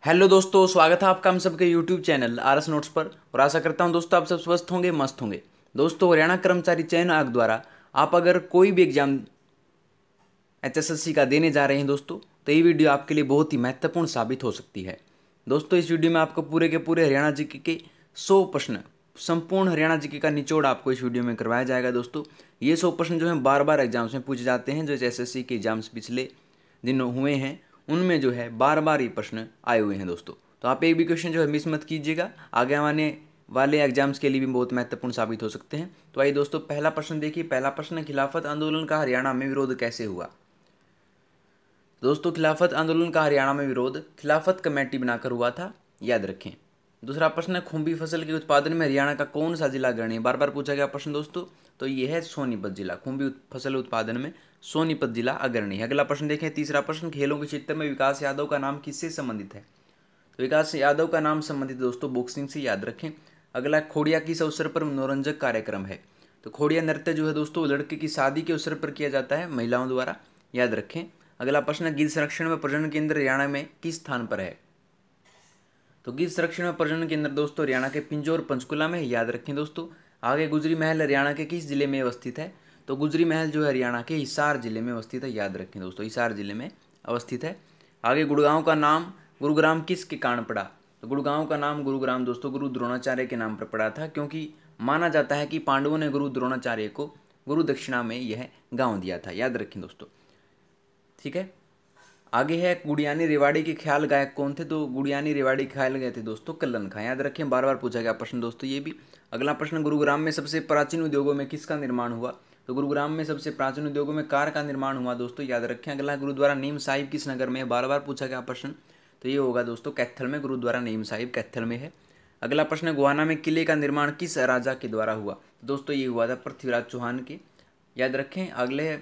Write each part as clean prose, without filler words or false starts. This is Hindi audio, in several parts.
हेलो दोस्तों, स्वागत है आपका हम सबके यूट्यूब चैनल आरएस नोट्स पर। और आशा करता हूं दोस्तों आप सब स्वस्थ होंगे, मस्त होंगे। दोस्तों, हरियाणा कर्मचारी चयन आयोग द्वारा आप अगर कोई भी एग्जाम एचएसएससी का देने जा रहे हैं दोस्तों, तो ये वीडियो आपके लिए बहुत ही महत्वपूर्ण साबित हो सकती है। दोस्तों, इस वीडियो में आपको पूरे के पूरे हरियाणा जीके के 100 प्रश्न, संपूर्ण हरियाणा जीके का निचोड़ आपको इस वीडियो में करवाया जाएगा। दोस्तों, ये 100 प्रश्न जो है बार बार एग्जाम्स में पूछे जाते हैं। जो एचएसएससी के एग्जाम्स पिछले दिन हुए हैं उनमें जो है बार बार ये प्रश्न आए हुए हैं दोस्तों। तो आप एक भी क्वेश्चन जो है मिस मत कीजिएगा, आगे आने वाले एग्जाम्स के लिए भी बहुत महत्वपूर्ण साबित हो सकते हैं। तो आइए दोस्तों, पहला प्रश्न देखिए। पहला प्रश्न, खिलाफत आंदोलन का हरियाणा में विरोध कैसे हुआ। दोस्तों, खिलाफत आंदोलन का हरियाणा में विरोध खिलाफत कमेटी बनाकर हुआ था, याद रखें। दूसरा प्रश्न, खुम्बी फसल के उत्पादन में हरियाणा का कौन सा जिला अग्रणी है। बार बार पूछा गया प्रश्न दोस्तों, तो ये है सोनीपत जिला। खुम्बी फसल उत्पादन में सोनीपत जिला अग्रणी है। अगला प्रश्न देखें, तीसरा प्रश्न, खेलों के क्षेत्र में विकास यादव का नाम किससे संबंधित है। तो विकास यादव का नाम संबंधित दोस्तों बॉक्सिंग से, याद रखें। अगला, खोड़िया किस अवसर पर मनोरंजक कार्यक्रम है। तो खोड़िया नृत्य जो है दोस्तों लड़के की शादी के अवसर पर किया जाता है महिलाओं द्वारा, याद रखें। अगला प्रश्न, गिद्ध संरक्षण में प्रजनन केंद्र हरियाणा में किस स्थान पर है। तो गिद्ध संरक्षण में प्रजनन केंद्र दोस्तों हरियाणा के पिंजौर पंचकुला में, याद रखें दोस्तों। आगे, गुजरी महल हरियाणा के किस जिले में अवस्थित है। तो गुजरी महल जो है हरियाणा के हिसार जिले में अवस्थित है, याद रखें दोस्तों, हिसार जिले में अवस्थित है। आगे, गुड़गांव का नाम गुरुग्राम किसके कारण पड़ा। तो गुड़गांव का नाम गुरुग्राम दोस्तों गुरु द्रोणाचार्य के नाम पर पड़ा था, क्योंकि माना जाता है कि पांडवों ने गुरु द्रोणाचार्य को गुरु दक्षिणा में यह गांव दिया था, याद रखें दोस्तों। ठीक है, आगे है, गुड़ियानी रेवाड़ी के ख्याल गायक कौन थे। तो गुड़ियानी रेवाड़ी के ख्याल गए थे दोस्तों कल्लन खां, याद रखें। बार बार पूछा गया प्रश्न दोस्तों ये भी। अगला प्रश्न, गुरुग्राम में सबसे प्राचीन उद्योगों में किसका निर्माण हुआ। तो गुरुग्राम में सबसे प्राचीन उद्योगों में कार का निर्माण हुआ दोस्तों, याद रखें। अगला, गुरुद्वारा नीम साहिब किस नगर में है। बार बार पूछा गया प्रश्न, तो ये होगा दोस्तों कैथल में। गुरुद्वारा नीम साहिब कैथल में है। अगला प्रश्न, गोहाना में किले का निर्माण किस राजा के द्वारा हुआ। दोस्तों ये हुआ था पृथ्वीराज चौहान के, याद रखें। अगले,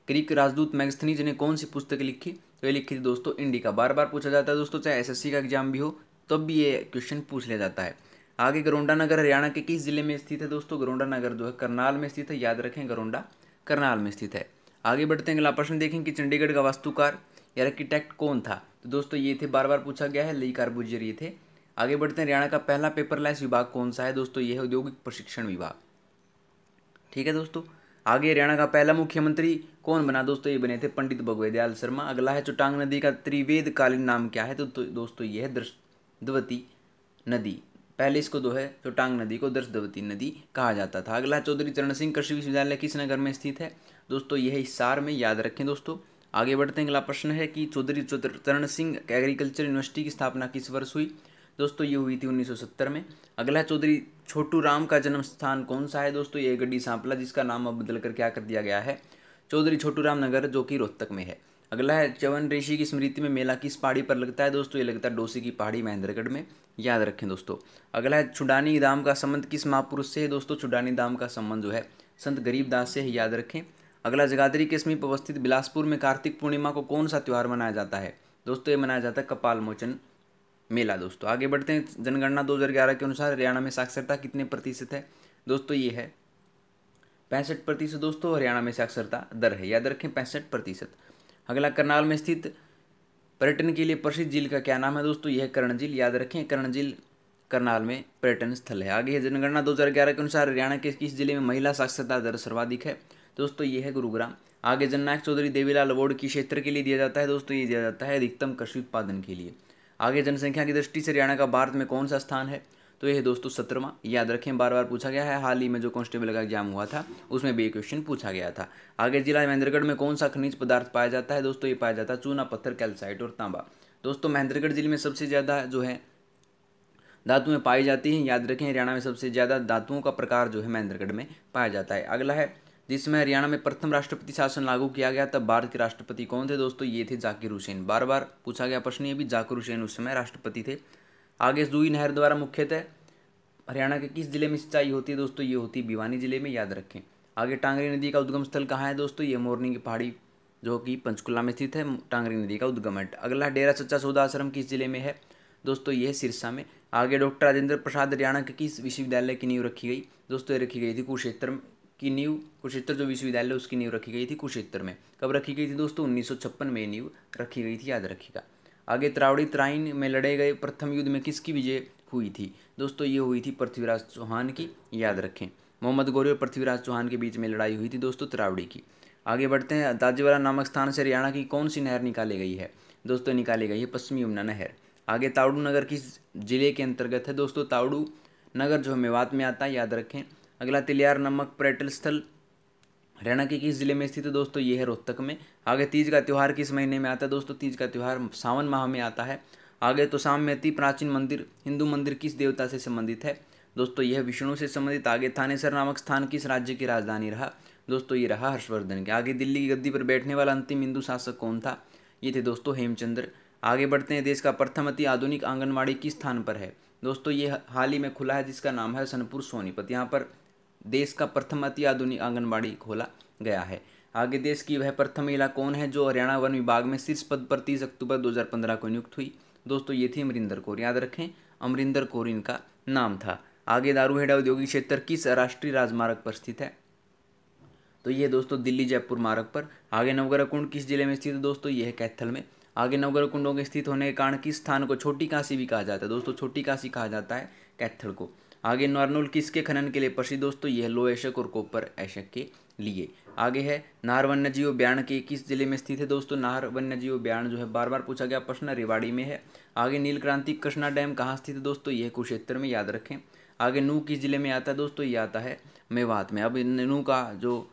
ग्रीक राजदूत मैगस्थनीज ने कौन सी पुस्तक लिखी। तो ये लिखी थी दोस्तों इंडिका। बार बार पूछा जाता है दोस्तों, चाहे एसएससी का एग्जाम भी हो तब भी ये क्वेश्चन पूछ लिया जाता है। आगे, गरोंडा नगर हरियाणा के किस जिले में स्थित है। दोस्तों गरोंडा नगर जो है करनाल में स्थित है, याद रखें। गरोंडा करनाल में स्थित है। आगे बढ़ते हैं, अगला प्रश्न देखें कि चंडीगढ़ का वास्तुकार या आर्किटेक्ट कौन था। तो दोस्तों ये थे, बार बार पूछा गया है, ली कार्बूजियर ये थे। आगे बढ़ते हैं, हरियाणा का पहला पेपरलेस विभाग कौन सा है। दोस्तों ये है औद्योगिक प्रशिक्षण विभाग। ठीक है दोस्तों, आगे, हरियाणा का पहला मुख्यमंत्री कौन बना। दोस्तों ये बने थे पंडित भगवती दयाल शर्मा। अगला है, चौटांग नदी का त्रिवेदकालीन नाम क्या है। तो दोस्तों ये है दृष्टद्वती नदी। पहले इसको जो है चौटांग नदी को दृष्टद्वती नदी कहा जाता था। अगला, चौधरी चरण सिंह कृषि विश्वविद्यालय किस नगर में स्थित है। दोस्तों यह हिसार में, याद रखें दोस्तों। आगे बढ़ते हैं, अगला प्रश्न है कि चौधरी चरण सिंह एग्रीकल्चर यूनिवर्सिटी की स्थापना किस वर्ष हुई। दोस्तों ये हुई थी 1970 में। अगला, चौधरी छोटू राम का जन्म स्थान कौन सा है। दोस्तों ये गड्डी सांपला, जिसका नाम अब बदल कर क्या कर दिया गया है, चौधरी छोटू राम नगर, जो कि रोहतक में है। अगला है, च्यवन ऋषि की स्मृति में मेला किस पहाड़ी पर लगता है। दोस्तों ये लगता है डोसी की पहाड़ी, महेंद्रगढ़ में, याद रखें दोस्तों। अगला है, छुडानी दाम का संबंध किस महापुरुष से है। दोस्तों छुडानी दाम का संबंध जो है संत गरीबदास से है, याद रखें। अगला, जगाधरी के समीप अवस्थित बिलासपुर में कार्तिक पूर्णिमा को कौन सा त्यौहार मनाया जाता है। दोस्तों ये मनाया जाता है कपाल मोचन मेला। दोस्तों आगे बढ़ते हैं, जनगणना 2011 के अनुसार हरियाणा में साक्षरता कितने प्रतिशत है। दोस्तों ये है 65%। दोस्तों हरियाणा में साक्षरता दर है, याद रखें 65%। अगला, करनाल में स्थित पर्यटन के लिए प्रसिद्ध झील का क्या नाम है। दोस्तों यह है कर्ण झील, याद रखें। कर्ण झील करनाल में पर्यटन स्थल है। आगे है, जनगणना 2011 के अनुसार हरियाणा के किस जिले में महिला साक्षरता दर सर्वाधिक है। दोस्तों ये है गुरुग्राम। आगे, जननायक चौधरी देवीलाल अवार्ड किस क्षेत्र के लिए दिया जाता है। दोस्तों ये दिया जाता है अधिकतम कृषि उत्पादन के लिए। आगे, जनसंख्या की दृष्टि से हरियाणा का भारत में कौन सा स्थान है। तो यह है दोस्तों 17वां, याद रखें। बार बार पूछा गया है, हाल ही में जो कांस्टेबल का एग्जाम हुआ था उसमें भी ये क्वेश्चन पूछा गया था। आगे, जिला महेंद्रगढ़ में कौन सा खनिज पदार्थ पाया जाता है। दोस्तों ये पाया जाता है चूना पत्थर, कैल्साइट और तांबा। दोस्तों महेंद्रगढ़ जिले में सबसे ज़्यादा जो है धातुएं पाई जाती हैं, याद रखें। हरियाणा में सबसे ज़्यादा धातुओं का प्रकार जो है महेंद्रगढ़ में पाया जाता है। अगला है, जिसमें हरियाणा में प्रथम राष्ट्रपति शासन लागू किया गया तब भारत के राष्ट्रपति कौन थे। दोस्तों ये थे जाकिर हुसैन। बार बार पूछा गया प्रश्न, ये भी जाकिर हुसैन उस समय राष्ट्रपति थे। आगे, सुई नहर द्वारा मुख्यतः हरियाणा के किस जिले में सिंचाई होती है। दोस्तों ये होती है भिवानी जिले में, याद रखें। आगे, टांगरी नदी का उद्गम स्थल कहाँ है। दोस्तों ये मोरनी की पहाड़ी जो कि पंचकुला में स्थित है, टांगरी नदी का उद्गम है। अगला, डेरा सच्चा सौदा आश्रम किस जिले में है। दोस्तों ये है सिरसा में। आगे, डॉक्टर राजेंद्र प्रसाद हरियाणा के किस विश्वविद्यालय की नींव रखी गई। दोस्तों ये रखी गई थी कुरुक्षेत्र की नींव, कुरुक्षेत्र जो विश्वविद्यालय उसकी नींव रखी गई थी कुरुक्षेत्र में। कब रखी गई थी दोस्तों 1956 में नींव रखी गई थी, याद रखिएगा। आगे त्रावड़ी तराइन में लड़े गए प्रथम युद्ध में किसकी विजय हुई थी? दोस्तों ये हुई थी पृथ्वीराज चौहान की, याद रखें। मोहम्मद गौरी और पृथ्वीराज चौहान के बीच में लड़ाई हुई थी दोस्तों त्रावड़ी की। आगे बढ़ते हैं। दाजीवाला नामक स्थान से हरियाणा की कौन सी नहर निकाली गई है? दोस्तों निकाली गई है पश्चिमी यमुना नहर। आगे तावड़ू नगर किस जिले के अंतर्गत है? दोस्तों तावड़ू नगर जो मेवात में आता है, याद रखें। अगला तिलियार नामक पर्यटन स्थल हरियाणा के किस जिले में स्थित है? दोस्तों ये है रोहतक में। आगे तीज का त्यौहार किस महीने में आता है? दोस्तों तीज का त्यौहार सावन माह में आता है। आगे तो शाम में अति प्राचीन मंदिर हिंदू मंदिर किस देवता से संबंधित है? दोस्तों यह विष्णु से संबंधित। आगे थानेसर नामक स्थान किस राज्य की राजधानी रहा? दोस्तों ये रहा हर्षवर्धन के। आगे दिल्ली की गद्दी पर बैठने वाला अंतिम हिंदू शासक कौन था? ये थे दोस्तों हेमचंद्र। आगे बढ़ते हैं। देश का प्रथम अति आधुनिक आंगनबाड़ी किस स्थान पर है? दोस्तों ये हाल ही में खुला है, जिसका नाम है सनपुर सोनीपत। यहाँ पर देश का प्रथम अति आधुनिक आंगनबाड़ी खोला गया है। आगे देश की वह प्रथम महिला कौन है जो हरियाणा वन विभाग में शीर्ष पद पर 30 अक्टूबर 2015 को नियुक्त हुई? दोस्तों ये थी अमरिंदर कौर, याद रखें, अमरिंदर कौर इनका नाम था। आगे दारूहेड़ा औद्योगिक क्षेत्र किस राष्ट्रीय राजमार्ग पर स्थित है? तो ये दोस्तों दिल्ली जयपुर मार्ग पर। आगे नवग्रह कुंड किस जिले में स्थित है? दोस्तों ये है कैथल में। आगे नवग्रह कुंडों के स्थित होने के कारण किस स्थान को छोटी काशी भी कहा जाता है? दोस्तों छोटी काशी कहा जाता है कैथल को। आगे नारनौल किसके खनन के लिए प्रसिद्ध? दोस्तों यह लोह एशक और कॉपर एशक के लिए। आगे है नाहर वन्यजीव उद्यान के किस जिले में स्थित है? दोस्तों नाहर वन्यजीव उद्यान जो है बार बार पूछा गया प्रश्न, रेवाड़ी में है। आगे नीलक्रांति कृष्णा डैम कहाँ स्थित है? दोस्तों यह कुरुक्षेत्र में, याद रखें। आगे नूह किस जिले में आता है? दोस्तों ये आता है मेवात में। अब नूह का जो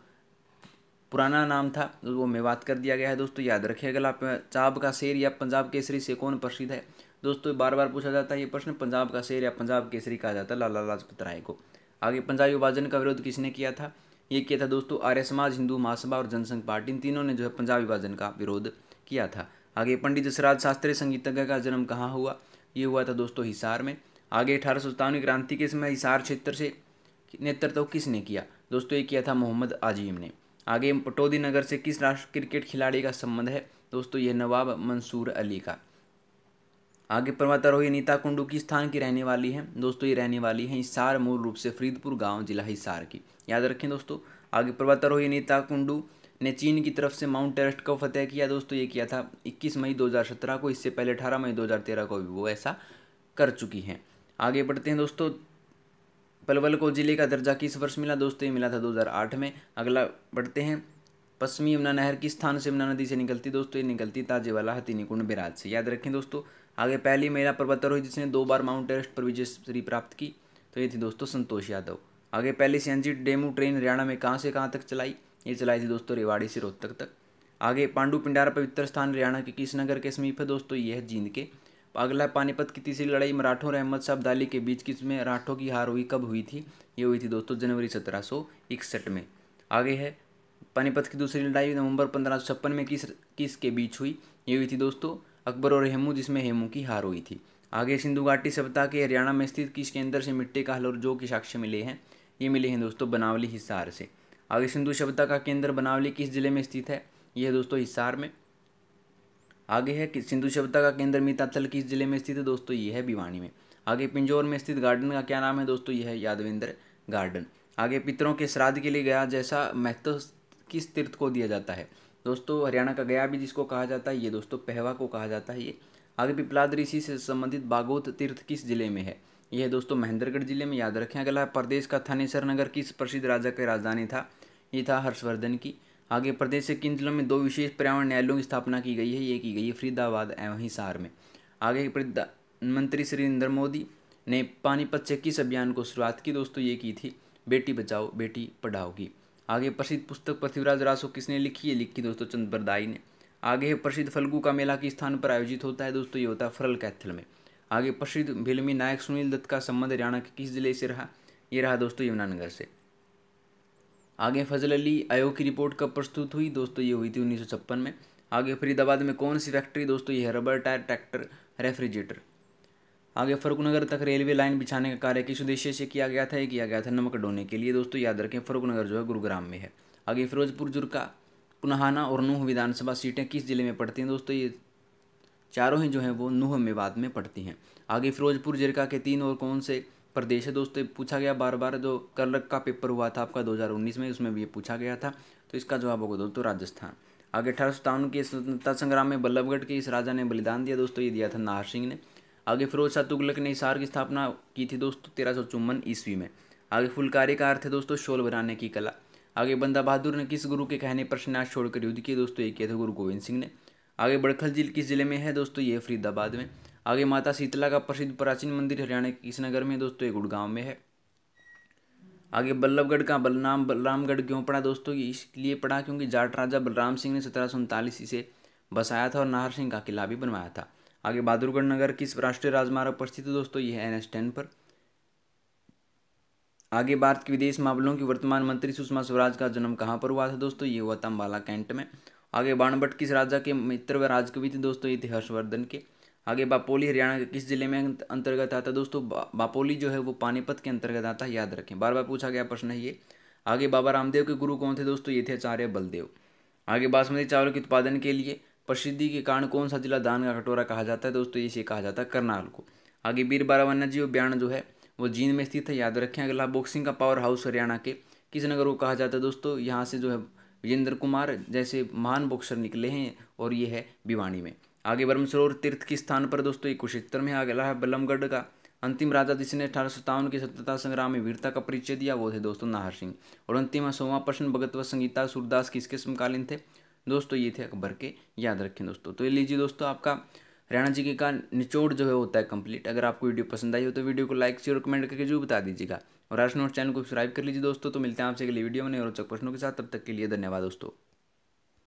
पुराना नाम था वो मेवात कर दिया गया है दोस्तों, याद रखिए। अगला पंजाब का शेर या पंजाब केसरी से कौन प्रसिद्ध है? दोस्तों बार बार पूछा जाता है ये प्रश्न, पंजाब का शेर या पंजाब केसरी कहा जाता है लाला लाजपत राय को। आगे पंजाबी विभाजन का विरोध किसने किया था? ये किया था दोस्तों आर्य समाज, हिंदू महासभा और जनसंघ पार्टी, इन तीनों ने जो है पंजाब विभाजन का विरोध किया था। आगे पंडित जसराज शास्त्रीय संगीतज्ञ का जन्म कहाँ हुआ? ये हुआ था दोस्तों हिसार में। आगे 1857 क्रांति के समय हिसार क्षेत्र से नेतृत्व किसने किया? दोस्तों ये किया था मोहम्मद आजीम ने। आगे पटौदी नगर से किस राष्ट्रीय क्रिकेट खिलाड़ी का संबंध है? दोस्तों ये नवाब मंसूर अली का। आगे पर्वतारोही नीता कुंडू किस स्थान की रहने वाली है? दोस्तों ये रहने वाली है हिसार, मूल रूप से फरीदपुर गांव जिला हिसार की, याद रखें दोस्तों। आगे पर्वतारोही नीता कुंडू ने चीन की तरफ से माउंट एवरेस्ट को फतेह किया? दोस्तों ये किया था 21 मई 2017 को। इससे पहले 18 मई 2013 को भी वो ऐसा कर चुकी हैं। आगे बढ़ते हैं दोस्तों। पलवल को जिले का दर्जा किस वर्ष मिला? दोस्तों ये मिला था 2008 में। अगला बढ़ते हैं। पश्चिमी यमुना नहर किस स्थान से यमुना नदी से निकलती? दोस्तों ये निकलती ताजेवाला हथिनीकुंड बैराज से, याद रखें दोस्तों। आगे पहली महिला पर्वतारोही जिसने 2 बार माउंट एवरेस्ट पर विजयश्री प्राप्त की, तो ये थी दोस्तों संतोष यादव। आगे पहली सीएनजी डेमू ट्रेन हरियाणा में कहाँ से कहाँ तक चलाई? ये चलाई थी दोस्तों रेवाड़ी से रोहतक तक। आगे पांडु पिंडारा पवित्र स्थान हरियाणा के किस नगर के समीप है? दोस्तों ये है जींद के। अगला पानीपत की तीसरी लड़ाई मराठों और अहमद शाह अब्दाली के बीच किसमें मराठों की हार हुई, कब हुई थी? ये हुई थी दोस्तों जनवरी 1761 में। आगे है पानीपत की दूसरी लड़ाई नवंबर 1556 में किसके बीच हुई? ये हुई थी दोस्तों अकबर और हेमू, जिसमें हेमू की हार हुई थी। आगे सिंधु घाटी सभ्यता के हरियाणा में स्थित किस केंद्र से मिट्टी का हल और जौ के साक्ष्य मिले हैं? ये मिले हैं दोस्तों बनावली हिसार से। आगे सिंधु सभ्यता का केंद्र बनावली किस जिले में स्थित है? यह दोस्तों हिसार में। आगे है कि सिंधु सभ्यता का केंद्र मीताथल किस जिले में स्थित है? दोस्तों ये है भिवानी में। आगे पिंजौर में स्थित गार्डन का क्या नाम है? दोस्तों यह है यादवेंद्र गार्डन। आगे पितरों के श्राद्ध के लिए गया जैसा महत्व किस तीर्थ को दिया जाता है? दोस्तों हरियाणा का गया भी जिसको कहा जाता है, ये दोस्तों पहवा को कहा जाता है ये। आगे पिपलाद ऋषि से संबंधित बागोत तीर्थ किस जिले में है? यह है दोस्तों महेंद्रगढ़ जिले में, याद रखें। अगला प्रदेश का थानेसर नगर किस प्रसिद्ध राजा की राजधानी था? ये था हर्षवर्धन की। आगे प्रदेश से किन जिलों में 2 विशेष पर्यावरण न्यायालयों की स्थापना की गई है? ये की गई है फरीदाबाद एवं हिसार में। आगे प्रधानमंत्री श्री नरेंद्र मोदी ने पानीपत से किस अभियान को शुरुआत की? दोस्तों ये की थी बेटी बचाओ बेटी पढ़ाओ की। आगे प्रसिद्ध पुस्तक पृथ्वीराज रासो किसने लिखी? ये लिखी दोस्तों चंद बरदाई ने। आगे प्रसिद्ध फल्गु का मेला किस स्थान पर आयोजित होता है? दोस्तों ये होता है फरल कैथल में। आगे प्रसिद्ध फिल्मी नायक सुनील दत्त का संबंध हरियाणा के किस जिले से रहा? ये रहा दोस्तों यमुनानगर से। आगे फजल अली आयोग की रिपोर्ट कब प्रस्तुत हुई? दोस्तों ये हुई थी 1956 में। आगे फरीदाबाद में कौन सी फैक्ट्री? दोस्तों ये रबर टायर ट्रैक्टर रेफ्रिजरेटर। आगे फर्रुखनगर तक रेलवे लाइन बिछाने का कार्य किस उद्देश्य से किया गया था? ये किया गया था नमक ढोने के लिए। दोस्तों याद रखें फर्रुखनगर जो है गुरुग्राम में है। आगे फिरोजपुर जुर्का, पुनाहाना और नूह विधानसभा सीटें किस जिले में पड़ती हैं? दोस्तों ये चारों ही जो हैं वो नूह मेवात में पड़ती हैं। आगे फिरोजपुर जिरका के 3 और कौन से प्रदेश है? दोस्तों पूछा गया बार बार, जो कर्लक का पेपर हुआ था आपका 2019 में, उसमें भी ये पूछा गया था। तो इसका जवाब होगा दोस्तों राजस्थान। आगे 1857 के स्वतंत्रता संग्राम में बल्लभगढ़ के इस राजा ने बलिदान दिया दोस्तों, ये दिया था नाहर सिंह ने। आगे फिरोज शाह तुगलक ने हिसार की स्थापना की थी दोस्तों 1354 ईस्वी में। आगे फुलकारी का अर्थ है दोस्तों शॉल बनाने की कला। आगे बंदा बहादुर ने किस गुरु के कहने पर संन्यास छोड़कर युद्ध किए दोस्तों, ये किया था गुरु गोविंद सिंह ने। आगे बड़खल झील किस जिले में है दोस्तों, ये फरीदाबाद में। आगे माता शीतला का प्रसिद्ध प्राचीन मंदिर हरियाणा के किस नगर में दोस्तों, ये गुड़गांव में है। आगे बल्लभगढ़ का नाम बलरामगढ़ क्यों पड़ा दोस्तों, ये इसलिए पड़ा क्योंकि जाट राजा बलराम सिंह ने 1739 इसे बसाया था और नाहर सिंह का किला भी बनवाया था। आगे बहादुरगढ़ नगर किस राष्ट्रीय राजमार्ग पर स्थित है दोस्तों, ये है NH 10 पर। आगे भारत के विदेश मामलों की वर्तमान मंत्री सुषमा स्वराज का जन्म कहाँ पर हुआ था दोस्तों, ये हुआ था अम्बाला कैंट में। आगे बाणभट्ट किस राजा के मित्र व राजकवि थे दोस्तों, ये थे हर्षवर्धन के। आगे बापोली हरियाणा के किस जिले में अंतर्गत आता है दोस्तों, बापोली जो है वो पानीपत के अंतर्गत आता है, याद रखें, बार बार पूछा गया प्रश्न है ये। आगे बाबा रामदेव के गुरु कौन थे दोस्तों, ये थे आचार्य बलदेव। आगे बासमती चावल के उत्पादन के लिए प्रसिद्धि के कारण कौन सा जिला दान का कटोरा कहा जाता है दोस्तों, इसे कहा जाता है करनाल को। आगे बीरबारा वन्यजीव उद्यान जो है वो जींद में स्थित है, याद रखें। अगला बॉक्सिंग का पावर हाउस हरियाणा के किस नगर को कहा जाता है दोस्तों, यहाँ से जो है विजेंद्र कुमार जैसे महान बॉक्सर निकले हैं और ये है भिवानी में। आगे ब्रह्मसरोवर तीर्थ किस स्थान पर दोस्तों, ये कुरुक्षेत्र में। अगला है बल्लभगढ़ का अंतिम राजा जिसने 1857 के स्वतंत्रता संग्राम में वीरता का परिचय दिया, वो थे दोस्तों नाहर सिंह। और अंतिम 100वां प्रश्न, भगत व संगीता सूरदास किसके समकालीन थे दोस्तों, ये थे अकबर के, याद रखें दोस्तों। तो ये लीजिए दोस्तों आपका हरियाणा जीके का निचोड़ जो है होता है कंप्लीट। अगर आपको वीडियो पसंद आई हो तो वीडियो को लाइक शेयर और कमेंट करके जरूर बता दीजिएगा। और आरएस नोट्स चैनल को सब्सक्राइब कर लीजिए दोस्तों। तो मिलते हैं आपसे अगली वीडियो में नए और रोचक प्रश्नों के साथ, तब तक के लिए धन्यवाद दोस्तों।